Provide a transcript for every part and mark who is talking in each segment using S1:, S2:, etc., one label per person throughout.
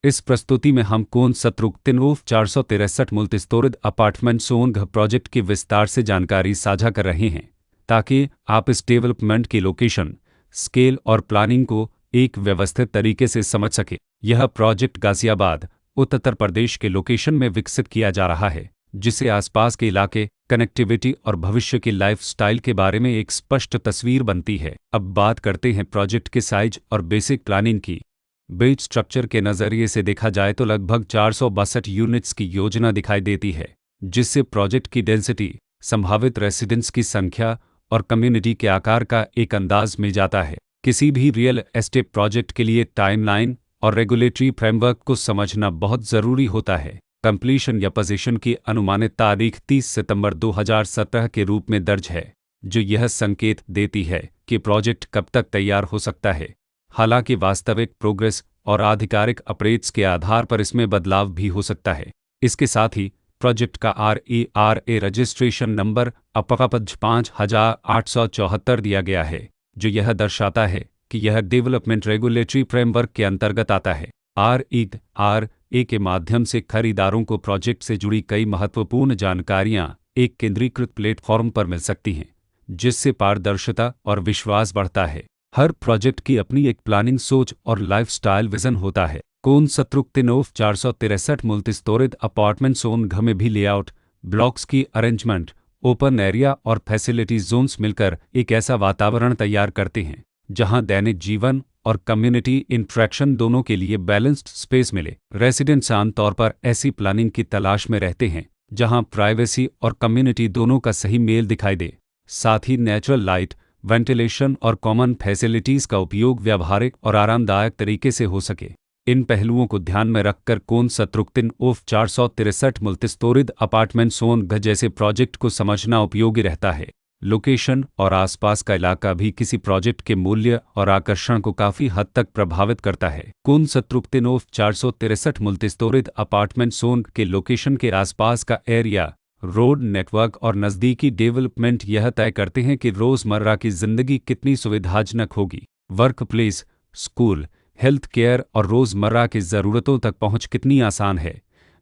S1: इस प्रस्तुति में हम कोन सत्रुक्तिनोव 463 मुल्तिस्तोरिद अपार्टमेंट सोनघ प्रोजेक्ट की विस्तार से जानकारी साझा कर रहे हैं ताकि आप इस डेवलपमेंट की लोकेशन, स्केल और प्लानिंग को एक व्यवस्थित तरीके से समझ सकें। यह प्रोजेक्ट गाजियाबाद, उत्तर प्रदेश के लोकेशन में विकसित किया जा रहा है, जिससे आसपास के इलाके, कनेक्टिविटी और भविष्य की लाइफस्टाइल के बारे में एक स्पष्ट तस्वीर बनती है। अब बात करते हैं प्रोजेक्ट के साइज और बेसिक प्लानिंग की। बेस स्ट्रक्चर के नज़रिए से देखा जाए तो लगभग 462 यूनिट्स की योजना दिखाई देती है, जिससे प्रोजेक्ट की डेंसिटी, संभावित रेसिडेंट्स की संख्या और कम्युनिटी के आकार का एक अंदाज मिल जाता है। किसी भी रियल एस्टेट प्रोजेक्ट के लिए टाइमलाइन और रेगुलेटरी फ्रेमवर्क को समझना बहुत ज़रूरी होता है। कंप्लीशन या पोजीशन की अनुमानित तारीख 30 सितंबर 2017 के रूप में दर्ज है, जो यह संकेत देती है कि प्रोजेक्ट कब तक तैयार हो सकता है। हालांकि वास्तविक प्रोग्रेस और आधिकारिक अपडेट्स के आधार पर इसमें बदलाव भी हो सकता है। इसके साथ ही प्रोजेक्ट का RERA रजिस्ट्रेशन नंबर अपकपज 5874 दिया गया है, जो यह दर्शाता है कि यह डेवलपमेंट रेगुलेटरी फ्रेमवर्क के अंतर्गत आता है। RERA के माध्यम से खरीदारों को प्रोजेक्ट से जुड़ी कई महत्वपूर्ण जानकारियां एक केंद्रीकृत प्लेटफॉर्म पर मिल सकती हैं, जिससे पारदर्शिता और विश्वास बढ़ता है। हर प्रोजेक्ट की अपनी एक प्लानिंग सोच और लाइफस्टाइल विजन होता है। कोन सत्रुक्तिनोव 463 मुल्तिस्तोरिद अपार्टमेंट सोनघ में भी लेआउट, ब्लॉक्स की अरेंजमेंट, ओपन एरिया और फैसिलिटी जोन्स मिलकर एक ऐसा वातावरण तैयार करते हैं जहां दैनिक जीवन और कम्युनिटी इंटरेक्शन दोनों के लिए बैलेंस्ड स्पेस मिले। रेसिडेंट्स आमतौर पर ऐसी प्लानिंग की तलाश में रहते हैं जहां प्राइवेसी और कम्युनिटी दोनों का सही मेल दिखाई दे। साथ ही नेचुरल लाइट, वेंटिलेशन और कॉमन फैसिलिटीज़ का उपयोग व्यावहारिक और आरामदायक तरीके से हो सके। इन पहलुओं को ध्यान में रखकर कोन सत्रुक्तिनोव 463 मुल्तिस्तोरिद अपार्टमेंट सोनघ जैसे प्रोजेक्ट को समझना उपयोगी रहता है। लोकेशन और आसपास का इलाका भी किसी प्रोजेक्ट के मूल्य और आकर्षण को काफ़ी हद तक प्रभावित करता है। कोन सत्रुक्तिनोव 463 मुल्तिस्तोरिद अपार्टमेंट सोनघ के लोकेशन के आसपास का एरिया, रोड नेटवर्क और नज़दीकी डेवलपमेंट यह तय करते हैं कि रोज़मर्रा की ज़िंदगी कितनी सुविधाजनक होगी। Work place, school, health care और रोज़मर्रा की ज़रूरतों तक पहुंच कितनी आसान है।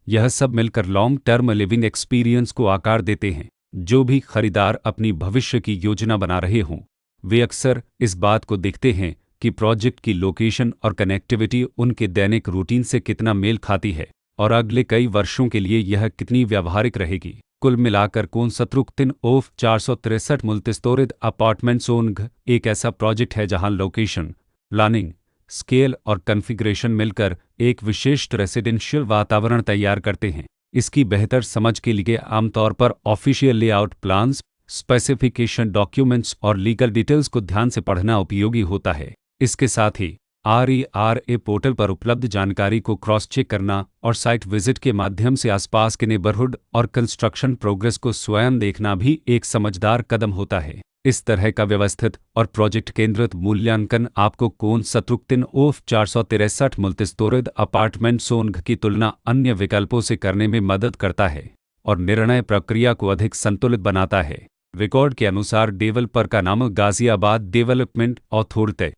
S1: यह सब मिलकर लॉन्ग टर्म लिविंग एक्सपीरियंस को आकार देते हैं। जो भी खरीदार अपनी भविष्य की योजना बना रहे हों, वे अक्सर इस बात को देखते हैं कि प्रोजेक्ट की लोकेशन और कनेक्टिविटी उनके दैनिक रूटीन से कितना मेल खाती है और अगले कई वर्षों के लिए यह कितनी व्यावहारिक रहेगी। कुल मिलाकर कोन सत्रुक्तिनोव 463 मुल्तिस्तोरिद अपार्टमेंट सोनघ एक ऐसा प्रोजेक्ट है जहां लोकेशन, प्लानिंग, स्केल और कॉन्फ़िगरेशन मिलकर एक विशिष्ट रेसिडेंशियल वातावरण तैयार करते हैं। इसकी बेहतर समझ के लिए आमतौर पर official layout plans, specification documents और लीगल डिटेल्स को ध्यान से पढ़ना उपयोगी होता है। इसके साथ ही RERA पोर्टल पर उपलब्ध जानकारी को क्रॉस चेक करना और साइट विजिट के माध्यम से आसपास के नेबरहुड और कंस्ट्रक्शन प्रोग्रेस को स्वयं देखना भी एक समझदार कदम होता है। इस तरह का व्यवस्थित और प्रोजेक्ट केंद्रित मूल्यांकन आपको कोन सत्रुक्तिनोव 463 मुल्तिस्तोरिद अपार्टमेंट सोनघ की तुलना अन्य विकल्पों से करने में मदद करता है और निर्णय प्रक्रिया को अधिक संतुलित बनाता है। रिकॉर्ड के अनुसार डेवलपर का नाम गाजियाबाद डेवलपमेंट अथॉरिटी